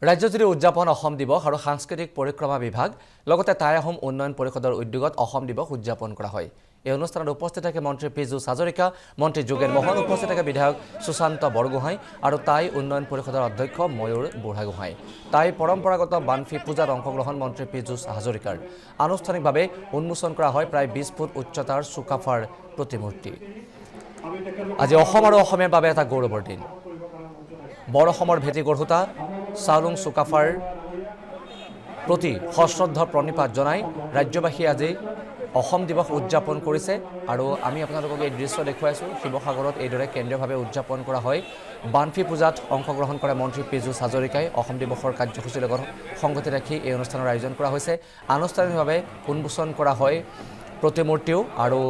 ৰাজ্যজুৰি উদযাপন অসম দিৱস আৰু সাংস্কৃতিক পৰিক্ৰমা বিভাগ লগতে টাই আহোম উন্নয়ন পৰিষদৰ উদ্যোগত অসম দিৱস উদযাপন কৰা হয়। এই অনুষ্ঠানত উপস্থিত থাকে মন্ত্ৰী পীযুষ হাজৰিকা, মন্ত্ৰী যোগেন মোহন, উপস্থিত থাকে বিধায়ক সুশান্ত বৰগোহাঁই আৰু টাই উন্নয়ন পৰিষদৰ অধ্যক্ষ ময়ূৰ বুঢ়াগোহাঁই। টাই পৰম্পৰাগত বানফি পূজাত অংশগ্ৰহণ মন্ত্ৰী পীযুষ হাজৰিকাৰ। আনুষ্ঠানিকভাৱে উন্মোচন কৰা হয় প্ৰায় 20 ফুট উচ্চতাৰ চুকাফাৰ প্ৰতিমূৰ্তি। আজি অসম আৰু অসমীয়াৰ বাবে এটা গৌৰৱৰ দিন। বৰ অসমৰ ভেটি গঢ়োতা চাওলুং চুকাফাৰ প্ৰতি সশ্ৰদ্ধ প্ৰণিপাত জনাই ৰাজ্যবাসীয়ে আজি অসম দিৱস উদযাপন কৰিছে। আৰু আমি আপোনালোকক এই দৃশ্য দেখুৱাইছোঁ। শিৱসাগৰত এইদৰে কেন্দ্ৰীয়ভাৱে উদযাপন কৰা হয়। বানফি পূজাত অংশগ্ৰহণ কৰে মন্ত্ৰী পীযুষ হাজৰিকাই। অসম দিৱসৰ কাৰ্যসূচীৰ লগত সংগতি ৰাখি এই অনুষ্ঠানৰ আয়োজন কৰা হৈছে। আনুষ্ঠানিকভাৱে উন্মোচন কৰা হয় প্ৰতিমূৰ্তিও। আৰু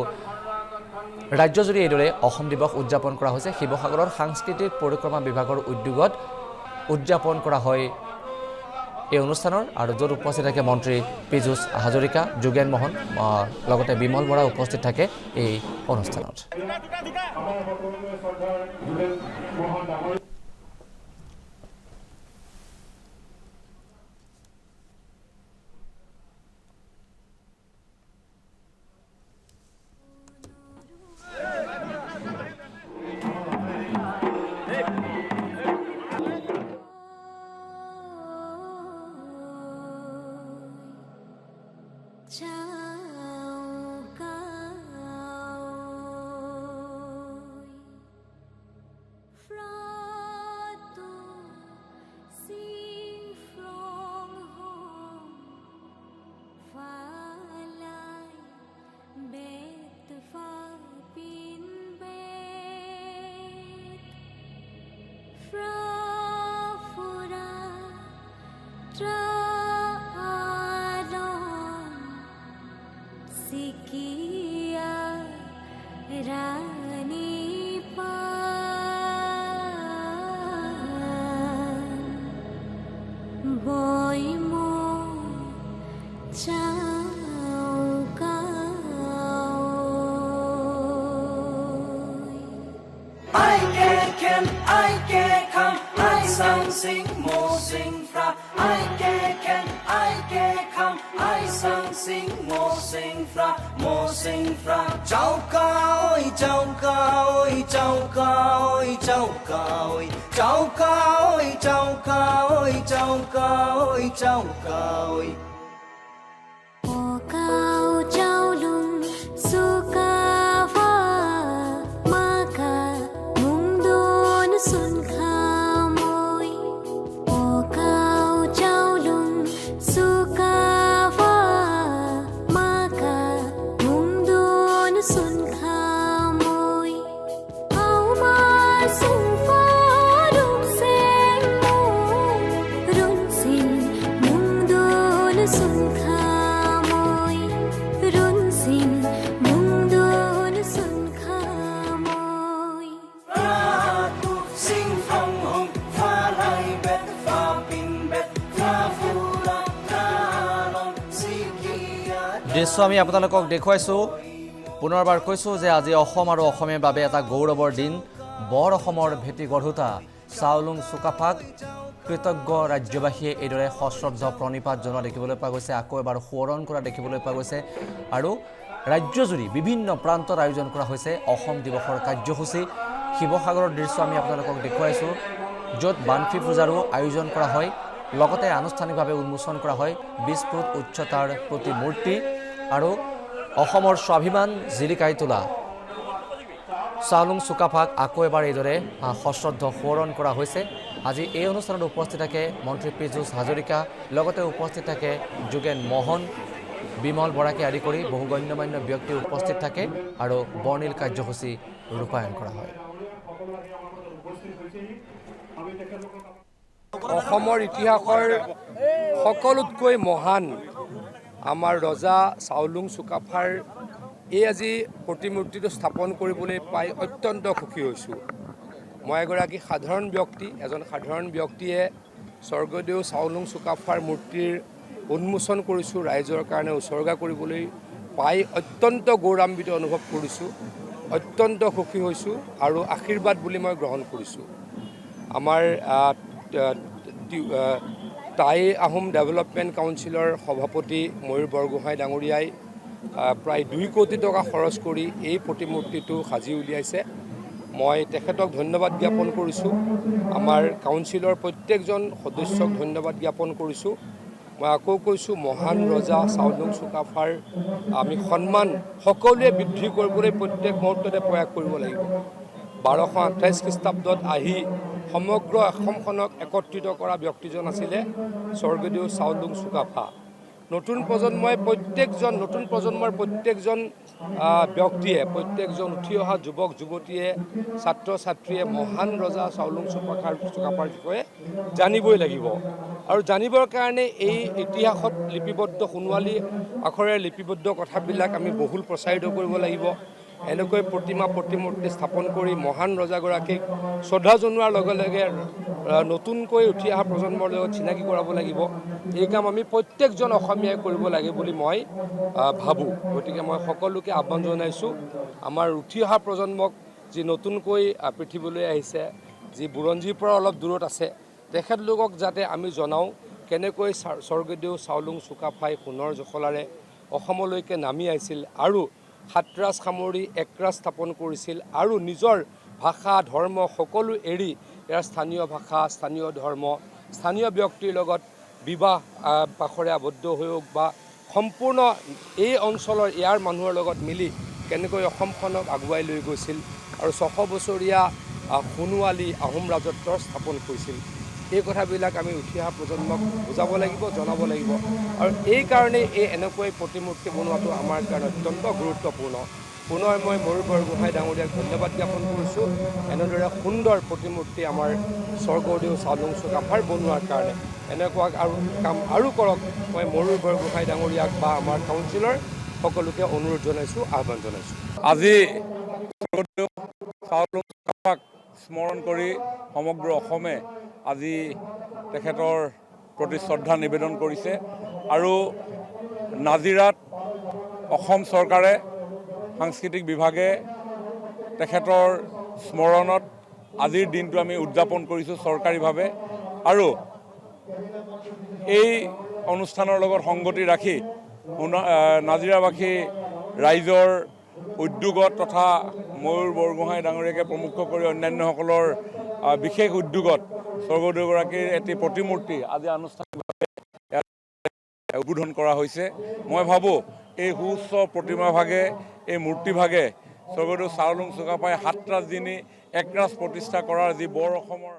ৰাজ্যজুৰি এইদৰে অসম দিৱস উদযাপন কৰা হৈছে। শিৱসাগৰৰ সাংস্কৃতিক পৰিক্ৰমা বিভাগৰ উদ্যোগত উদযাপন কৰা হয় এই অনুষ্ঠানৰ। আৰু য'ত উপস্থিত থাকে মন্ত্ৰী পীযুষ হাজৰিকা, যোগেন মোহন লগতে বিমল বৰা উপস্থিত থাকে এই অনুষ্ঠানত। Sing mo sing fra I can I come I sing mo sing fra chau ca ơi chau ca ơi chau ca ơi chau ca ơi chau ca ơi chau ca ơi chau ca ơi chau ca ơi দৃশ্য আমি আপোনালোকক দেখুৱাইছোঁ। পুনৰবাৰ কৈছোঁ যে আজি অসম আৰু অসমীয়াৰ বাবে এটা গৌৰৱৰ দিন। বৰ অসমৰ ভেটি গঢ়োতা চাওলুং চুকাফাক কৃতজ্ঞ ৰাজ্যবাসীয়ে এইদৰে সশ্ৰদ্ধ প্ৰণিপাত জনোৱা দেখিবলৈ পোৱা গৈছে। আকৌ এবাৰ সোঁৱৰণ কৰা দেখিবলৈ পোৱা গৈছে। আৰু ৰাজ্যজুৰি বিভিন্ন প্ৰান্তত আয়োজন কৰা হৈছে অসম দিৱসৰ কাৰ্যসূচী। শিৱসাগৰৰ দৃশ্য আমি আপোনালোকক দেখুৱাইছোঁ, য'ত বানফি পূজাৰো আয়োজন কৰা হয়। লগতে আনুষ্ঠানিকভাৱে উন্মোচন কৰা হয় 20 ফুট উচ্চতাৰ প্ৰতিমূৰ্তি। আৰু অসমৰ স্বাভিমান জিলিকাই তোলা চাওলুং চুকাফাক আকৌ এবাৰ এইদৰে সশ্ৰদ্ধ সোঁৱৰণ কৰা হৈছে। আজি এই অনুষ্ঠানত উপস্থিত থাকে মন্ত্ৰী পীযুষ হাজৰিকা, লগতে উপস্থিত থাকে যোগেন মোহন, বিমল বৰাকে আদি কৰি বহু গণ্যমান্য ব্যক্তি উপস্থিত থাকে আৰু বৰ্ণিল কাৰ্যসূচী ৰূপায়ণ কৰা হয়। অসমৰ ইতিহাসৰ সকলোতকৈ মহান আমাৰ ৰজা চাওলুং চুকাফাৰ এই আজি প্ৰতিমূৰ্তিটো স্থাপন কৰিবলৈ পাই অত্যন্ত সুখী হৈছোঁ। মই এগৰাকী সাধাৰণ ব্যক্তি, এজন সাধাৰণ ব্যক্তিয়ে স্বৰ্গদেউ চাওলুং চুকাফাৰ মূৰ্তিৰ উন্মোচন কৰিছোঁ, ৰাইজৰ কাৰণে উৎসৰ্গা কৰিবলৈ পাই অত্যন্ত গৌৰৱান্বিত অনুভৱ কৰিছোঁ, অত্যন্ত সুখী হৈছোঁ আৰু আশীৰ্বাদ বুলি মই গ্ৰহণ কৰিছোঁ। আমাৰ টাই আহোম ডেভেলপমেণ্ট কাউন্সিলৰ সভাপতি ময়ূৰ বৰগোহাঁই ডাঙৰীয়াই প্ৰায় 2 কোটি টকা খৰচ কৰি এই প্ৰতিমূৰ্তিটো সাজি উলিয়াইছে। মই তেখেতক ধন্যবাদ জ্ঞাপন কৰিছোঁ। আমাৰ কাউন্সিলৰ প্ৰত্যেকজন সদস্যক ধন্যবাদ জ্ঞাপন কৰিছোঁ। মই আকৌ কৈছোঁ, মহান ৰজা চাওলুং চুকাফাৰ আমি সন্মান সকলোৱে বৃদ্ধি কৰিবলৈ প্ৰত্যেক মুহূৰ্ততে প্ৰয়াস কৰিব লাগিব। 1228 খ্ৰীষ্টাব্দত আহি সমগ্ৰ অসমখনক একত্ৰিত কৰা ব্যক্তিজন আছিলে স্বৰ্গদেউ চাওলুং চুকাফা। নতুন প্ৰজন্মৰ প্ৰত্যেকজন ব্যক্তিয়ে, প্ৰত্যেকজন উঠি অহা যুৱক যুৱতীয়ে, ছাত্ৰ ছাত্ৰীয়ে মহান ৰজা চাওলুং চুকাফাৰ বিষয়ে জানিবই লাগিব। আৰু জানিবৰ কাৰণে এই ইতিহাসত লিপিবদ্ধ সোণোৱালী আখৰেৰে লিপিবদ্ধ কথাবিলাক আমি বহুল প্ৰচাৰিত কৰিব লাগিব। এনেকৈ প্ৰতিমূৰ্তি স্থাপন কৰি মহান ৰজাগৰাকীক শ্ৰদ্ধা জনোৱাৰ লগে লগে নতুনকৈ উঠি অহা প্ৰজন্মৰ লগত চিনাকি কৰাব লাগিব। এই কাম আমি প্ৰত্যেকজন অসমীয়াই কৰিব লাগে বুলি মই ভাবোঁ। গতিকে মই সকলোকে আহ্বান জনাইছোঁ, আমাৰ উঠি অহা প্ৰজন্মক যি নতুনকৈ পৃথিৱীলৈ আহিছে, যি বুৰঞ্জীৰ পৰা অলপ দূৰত আছে, তেখেতলোকক যাতে আমি জনাওঁ কেনেকৈ স্বৰ্গদেউ চাওলুং চুকাফাই সোণৰ জখলাৰে অসমলৈকে নামি আহিছিল আৰু সাতৰাজ সামৰি একৰাজ স্থাপন কৰিছিল আৰু নিজৰ ভাষা ধৰ্ম সকলো এৰি ইয়াৰ স্থানীয় ভাষা, স্থানীয় ধৰ্ম, স্থানীয় ব্যক্তিৰ লগত বিবাহ পাশৰে আবদ্ধ হওক বা সম্পূৰ্ণ এই অঞ্চলৰ ইয়াৰ মানুহৰ লগত মিলি কেনেকৈ অসমখনক আগুৱাই লৈ গৈছিল আৰু 600 বছৰীয়া সোণোৱালী আহোম ৰাজত্বৰ স্থাপন কৰিছিল। এই কথাবিলাক আমি উঠি অহা প্ৰজন্মক বুজাব লাগিব, জনাব লাগিব। আৰু এই কাৰণেই এনেকৈ প্ৰতিমূৰ্তি বনোৱাটো আমাৰ কাৰণে অত্যন্ত গুৰুত্বপূৰ্ণ। পুনৰ মই ময়ূৰ বৰগোহাঁই ডাঙৰীয়াক ধন্যবাদ জ্ঞাপন কৰিছোঁ, এনেদৰে সুন্দৰ প্ৰতিমূৰ্তি আমাৰ স্বৰ্গদেউ চাওলুং চুকাফাৰ বনোৱাৰ কাৰণে। এনেকুৱা কাম আৰু কৰক, মই ময়ূৰ বৰগোহাঁই ডাঙৰীয়াক বা আমাৰ কাউন্সিলৰ সকলোকে অনুৰোধ জনাইছোঁ, আহ্বান জনাইছোঁ। আজি স্বৰ্গদেউ চাওলুং চুকাফাক স্মৰণ কৰি সমগ্ৰ অসমে আজি তেখেতৰ প্ৰতি শ্ৰদ্ধা নিবেদন কৰিছে আৰু নাজিৰাত অসম চৰকাৰে সাংস্কৃতিক বিভাগে তেখেতৰ স্মৰণত আজিৰ দিনটো আমি উদযাপন কৰিছোঁ চৰকাৰীভাৱে। আৰু এই অনুষ্ঠানৰ লগত সংগতি ৰাখি নাজিৰাবাসী ৰাইজৰ উদ্যোগত তথা ময়ূৰ বৰগোহাঁই ডাঙৰীয়াকে প্ৰমুখ কৰি অন্যান্যসকলৰ বিশেষ উদ্যোগত স্বৰ্গদেউগৰাকীৰ এটি প্ৰতিমূৰ্তি আজি আনুষ্ঠানিকভাৱে উদ্বোধন কৰা হৈছে। মই ভাবোঁ এই সুউচ্চ প্ৰতিমাভাগে, এই মূৰ্তিভাগে স্বৰ্গদেউ চাওলুং চুকাফাই সাতৰাজ দিনি একৰাজ প্ৰতিষ্ঠা কৰাৰ যি বৰ অসমৰ